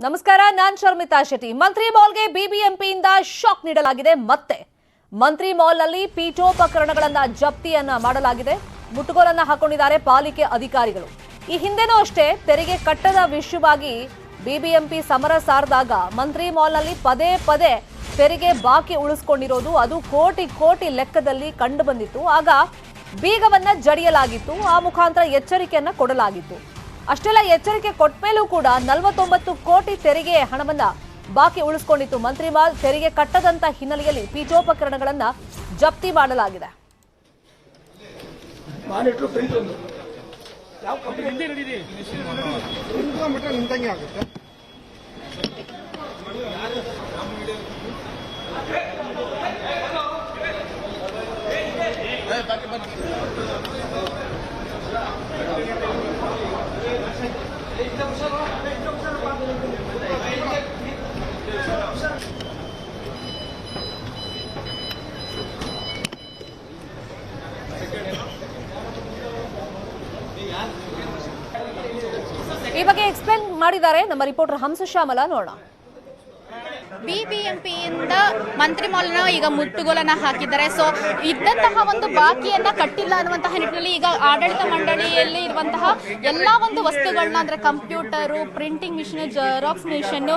ನಮಸ್ಕಾರ, ನಾನು ಶರ್ಮಿತಾ ಶೆಟ್ಟಿ. ಮಂತ್ರಿ ಮಾಲ್ಗೆ ಬಿಬಿಎಂಪಿಯಿಂದ ಶಾಕ್ ನೀಡಲಾಗಿದೆ. ಮತ್ತೆ ಮಂತ್ರಿ ಮಾಲ್ನಲ್ಲಿ ಪೀಠೋಪಕರಣಗಳನ್ನ ಜಪ್ತಿಯನ್ನ ಮಾಡಲಾಗಿದೆ. ಮುಟ್ಟುಗೋಲನ್ನ ಹಾಕೊಂಡಿದ್ದಾರೆ ಪಾಲಿಕೆ ಅಧಿಕಾರಿಗಳು. ಈ ಹಿಂದೆನೂ ಅಷ್ಟೇ ತೆರಿಗೆ ಕಟ್ಟದ ವಿಷಯವಾಗಿ ಬಿಬಿಎಂಪಿ ಸಮರ ಸಾರಿದಾಗ ಮಂತ್ರಿ ಮಾಲ್ನಲ್ಲಿ ಪದೇ ಪದೇ ತೆರಿಗೆ ಬಾಕಿ ಉಳಿಸಿಕೊಂಡಿರೋದು, ಅದು ಕೋಟಿ ಕೋಟಿ ಲೆಕ್ಕದಲ್ಲಿ ಕಂಡು ಬಂದಿತ್ತು. ಆಗ ಬೀಗವನ್ನ ಜಡಿಯಲಾಗಿತ್ತು, ಆ ಮುಖಾಂತರ ಎಚ್ಚರಿಕೆಯನ್ನ ಕೊಡಲಾಗಿತ್ತು. ಅಷ್ಟೆಲ್ಲ ಎಚ್ಚರಿಕೆ ಕೊಟ್ಟ ಮೇಲೂ ಕೂಡ 49 ಕೋಟಿ ತೆರಿಗೆ ಹಣವನ್ನ ಬಾಕಿ ಉಳಿಸಿಕೊಂಡಿತ್ತು ಮಂತ್ರಿ ಮಾಲ್. ತೆರಿಗೆ ಕಟ್ಟದಂತ ಹಿನ್ನೆಲೆಯಲ್ಲಿ ಪೀಠೋಪಕರಣಗಳನ್ನ ಜಪ್ತಿ ಮಾಡಲಾಗಿದೆ. ಈ ಬಗ್ಗೆ ಎಕ್ಸ್ಪ್ಲೇನ್ ಮಾಡಿದ್ದಾರೆ ನಮ್ಮ ರಿಪೋರ್ಟರ್ ಹಂಸಶ್ಯಾಮಲ. ನೋಡೋಣ. ಬಿಬಿಎಂಪಿಯಿಂದ ಮಂತ್ರಿ ಮಾಲ್ನ ಈಗ ಮುಟ್ಟುಗೋಲನ್ನ ಹಾಕಿದ್ದಾರೆ. ಸೊ ಇದ್ದಂತಹ ಒಂದು ಬಾಕಿಯನ್ನ ಕಟ್ಟಿಲ್ಲ ಅನ್ನುವಂತಹ ನಿಟ್ಟಿನಲ್ಲಿ ಈಗ ಆಡಳಿತ ಮಂಡಳಿಯಲ್ಲಿ ಇರುವಂತಹ ಎಲ್ಲಾ ಒಂದು ವಸ್ತುಗಳನ್ನ, ಅಂದ್ರೆ computer, printing machine, xerox machine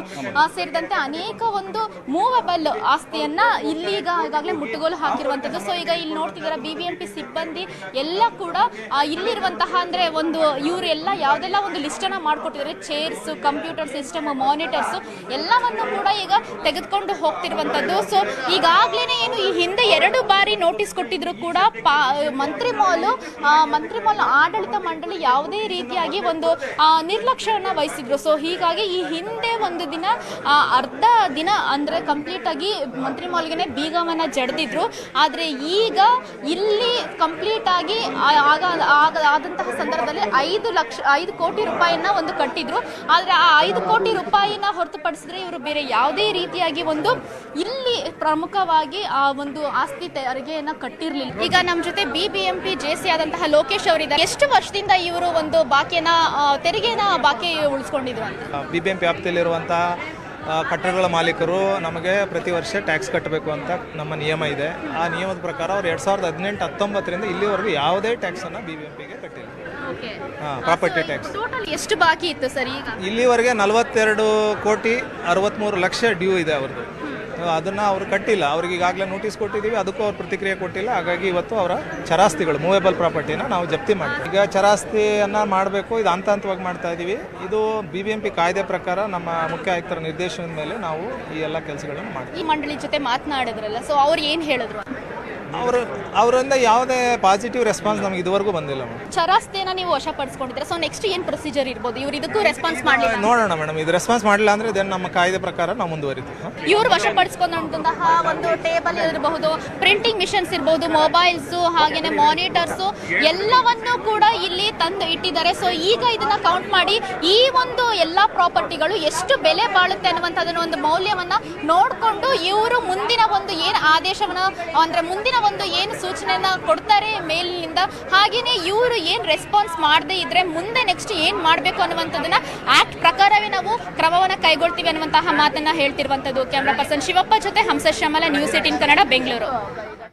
ಸೇರಿದಂತೆ ಅನೇಕ ಒಂದು ಮೂವಬಲ್ ಆಸ್ತಿಯನ್ನ ಇಲ್ಲಿ ಈಗಾಗಲೇ ಮುಟ್ಟುಗೋಲು ಹಾಕಿರುವಂತದ್ದು. ಸೊ ಈಗ ಇಲ್ಲಿ ನೋಡ್ತಿದ್ದಾರೆ ಬಿಬಿಎಂಪಿ ಸಿಬ್ಬಂದಿ ಎಲ್ಲ ಕೂಡ ಇಲ್ಲಿರುವಂತಹ ಅಂದ್ರೆ ಒಂದು ಇವರು ಎಲ್ಲ ಯಾವ್ದೆಲ್ಲ ಒಂದು ಲಿಸ್ಟ್ ಅನ್ನ ಮಾಡ್ಕೊಟ್ಟಿದ್ದಾರೆ, ಚೇರ್ಸ್, ಕಂಪ್ಯೂಟರ್ ಸಿಸ್ಟಮ್, ಮಾನಿಟರ್ಸ್ ಎಲ್ಲವನ್ನು ಕೂಡ ಈಗ ತೆಗೆದುಕೊಂಡು ಹೋಗ್ತಿರುವಂತದ್ದು. ಸೊ ಈಗಾಗ್ಲೇನೆ ಏನು ಈ ಹಿಂದೆ 2 ಬಾರಿ ನೋಟಿಸ್ ಕೊಟ್ಟಿದ್ರು ಕೂಡ ಮಂತ್ರಿ ಮಾಲ್ ಆಡಳಿತ ಮಂಡಳಿ ಯಾವುದೇ ರೀತಿಯಾಗಿ ಒಂದು ನಿರ್ಲಕ್ಷ್ಯವನ್ನ ವಹಿಸಿದ್ರು. ಸೊ ಹೀಗಾಗಿ ಈ ಹಿಂದೆ ಒಂದು ದಿನ ಅರ್ಧ ದಿನ ಅಂದ್ರೆ ಕಂಪ್ಲೀಟ್ ಆಗಿ ಮಂತ್ರಿ ಮಾಲ್ಗೆ ಬೀಗವನ್ನ ಜಡ್ದಿದ್ರು. ಆದ್ರೆ ಈಗ ಇಲ್ಲಿ ಕಂಪ್ಲೀಟ್ ಆಗಿ ಆದಂತಹ ಸಂದರ್ಭದಲ್ಲಿ 5 ಕೋಟಿ ರೂಪಾಯಿನ ಒಂದು ಕಟ್ಟಿದ್ರು. ಆದ್ರೆ ಆ 5 ಕೋಟಿ ರೂಪಾಯಿನ ಹೊರತುಪಡಿಸಿದ್ರೆ ಇವರು ಬೇರೆ ಯಾವುದೇ ರೀತಿಯಾಗಿ ಒಂದು ಇಲ್ಲಿ ಪ್ರಮುಖವಾಗಿ ಆ ಒಂದು ಆಸ್ತಿ ತೆರಿಗೆಯನ್ನ ಕಟ್ಟಿರ್ಲಿಲ್ಲ. ಈಗ ನಮ್ಮ ಜೊತೆ ಬಿಬಿಎಂಪಿ ಜೆಸಿ ಆದಂತಹ ಲೋಕೇಶ್ ಅವರಿದ್ದಾರೆ. ಎಷ್ಟು ವರ್ಷದಿಂದ ಇವರು ಒಂದು ತೆರಿಗೆನ ಬಾಕಿ ಉಳಿಸ್ಕೊಂಡಿದ್ರು ಅಂತ? ಬಿಬಿಎಂಪಿ ವ್ಯಾಪ್ತಿಯಲ್ಲಿರುವಂತಹ ಕಟ್ಟಡಗಳ ಮಾಲೀಕರು ನಮಗೆ ಪ್ರತಿ ವರ್ಷ ಟ್ಯಾಕ್ಸ್ ಕಟ್ಟಬೇಕು ಅಂತ ನಮ್ಮ ನಿಯಮ ಇದೆ. ಆ ನಿಯಮದ ಪ್ರಕಾರ ಅವರು 2018-19 ಇಲ್ಲಿವರೆಗೂ ಯಾವುದೇ ಟ್ಯಾಕ್ಸನ್ನು ಬಿಬಿಎಂಪಿಗೆ ಕಟ್ಟಿಲ್ಲ. ಪ್ರಾಪರ್ಟಿ ಟ್ಯಾಕ್ಸ್ ಎಷ್ಟು ಬಾಕಿ ಇತ್ತು ಸರ್? ಈಗ ಇಲ್ಲಿವರೆಗೆ 42 ಕೋಟಿ 63 ಲಕ್ಷ ಡ್ಯೂ ಇದೆ ಅವ್ರದ್ದು. ಅದನ್ನು ಅವರು ಕಟ್ಟಿಲ್ಲ. ಅವ್ರಿಗೆ ಈಗಾಗಲೇ ನೋಟಿಸ್ ಕೊಟ್ಟಿದ್ದೀವಿ, ಅದಕ್ಕೂ ಅವ್ರು ಪ್ರತಿಕ್ರಿಯೆ ಕೊಟ್ಟಿಲ್ಲ. ಹಾಗಾಗಿ ಇವತ್ತು ಅವರ ಚರಾಸ್ತಿಗಳು, ಮೂವೇಬಲ್ ಪ್ರಾಪರ್ಟಿನ ನಾವು ಜಪ್ತಿ ಮಾಡ್ತೀವಿ. ಈಗ ಚರಾಸ್ತಿಯನ್ನು ಮಾಡಬೇಕು, ಇದು ಹಂತ ಹಂತವಾಗಿ ಮಾಡ್ತಾ ಇದ್ದೀವಿ. ಇದು ಬಿಬಿಎಂಪಿ ಕಾಯ್ದೆ ಪ್ರಕಾರ ನಮ್ಮ ಮುಖ್ಯ ಆಯುಕ್ತರ ನಿರ್ದೇಶನದ ಮೇಲೆ ನಾವು ಈ ಎಲ್ಲ ಕೆಲಸಗಳನ್ನು ಮಾಡ್ತೀವಿ. ಈ ಮಂಡಳಿ ಜೊತೆ ಮಾತನಾಡಿದ್ರಲ್ಲ, ಸೊ ಅವ್ರು ಏನು ಹೇಳಿದ್ರು? ಅವರಿಂದ ಯಾವುದೇ ಪಾಸಿಟಿವ್ ರೆಸ್ಪಾನ್ಸ್ ನಮಗೆ ಇದುವರೆಗೂ ಬಂದಿಲ್ಲ ಮೇಡಮ್. ಚರಾಸ್ತಿಯನ್ನು ನೀವು ವಶಪಡಿಸ್ಕೊಂಡಿದ್ರೆ, ಸೊ ನೆಕ್ಸ್ಟ್ ಏನು ಪ್ರೊಸೀಜರ್ ಇರ್ಬೋದು? ಇವರು ಇದಕ್ಕೂ ರೆಸ್ಪಾನ್ಸ್ ಮಾಡಲಿಲ್ಲ. ನೋಡೋಣ ಮೇಡಮ್, ಇದು ರೆಸ್ಪಾನ್ಸ್ ಮಾಡಲಿಲ್ಲ ಅಂದ್ರೆ ಇದನ್ನು ನಮ್ಮ ಕಾಯ್ದೆ ಪ್ರಕಾರ ನಾವು ಮುಂದುವರಿತೀವಿ. ಇವರು ವಶಪಡಿಸ್ಕೊಂಡಂತಹ ಒಂದು ಟೇಬಲ್ ಇರಬಹುದು, ಪ್ರಿಂಟಿಂಗ್ ಮಿಷನ್ಸ್ ಇರಬಹುದು, ಮೊಬೈಲ್ಸ್, ಹಾಗೇನೆ ಮಾನಿಟರ್ಸ್ ಎಲ್ಲವನ್ನು ಕೂಡ ಇಲ್ಲಿ ತಂದು ಇಟ್ಟಿದ್ದಾರೆ. ಸೊ ಈಗ ಇದನ್ನ ಕೌಂಟ್ ಮಾಡಿ ಈ ಒಂದು ಎಲ್ಲಾ ಪ್ರಾಪರ್ಟಿಗಳು ಎಷ್ಟು ಬೆಲೆ ಬಾಳುತ್ತೆ ಅನ್ನುವಂಥದ್ದನ್ನು ಒಂದು ಮೌಲ್ಯವನ್ನ ನೋಡಿಕೊಂಡು ಇವರು ಮುಂದಿನ ಒಂದು ಏನು ಆದೇಶವನ್ನ ಅಂದ್ರೆ ಮುಂದಿನ ಒಂದು ಏನು ಸೂಚನೆಯನ್ನ ಕೊಡ್ತಾರೆ ಮೇಲಿನಿಂದ, ಹಾಗೇನೆ ಇವರು ಏನು ರೆಸ್ಪಾನ್ಸ್ ಮಾಡದೇ ಇದ್ರೆ ಮುಂದೆ ನೆಕ್ಸ್ಟ್ ಏನ್ ಮಾಡಬೇಕು ಅನ್ನುವಂಥದ್ದನ್ನ ಆಕ್ಟ್ ಪ್ರಕಾರವೇ ನಾವು ಕ್ರಮವನ್ನ ಕೈಗೊಳ್ತೀವಿ ಅನ್ನುವಂತಹ ಮಾತನ್ನ ಹೇಳ್ತಿರುವಂತದ್ದು. ಕ್ಯಾಮರಾ ಪರ್ಸನ್ ಶಿವಪ್ಪ ಜೊತೆ ಹಂಸಶ್ಯಾಮಲ, ನ್ಯೂಸ್ 18 ಕನ್ನಡ, ಬೆಂಗಳೂರು.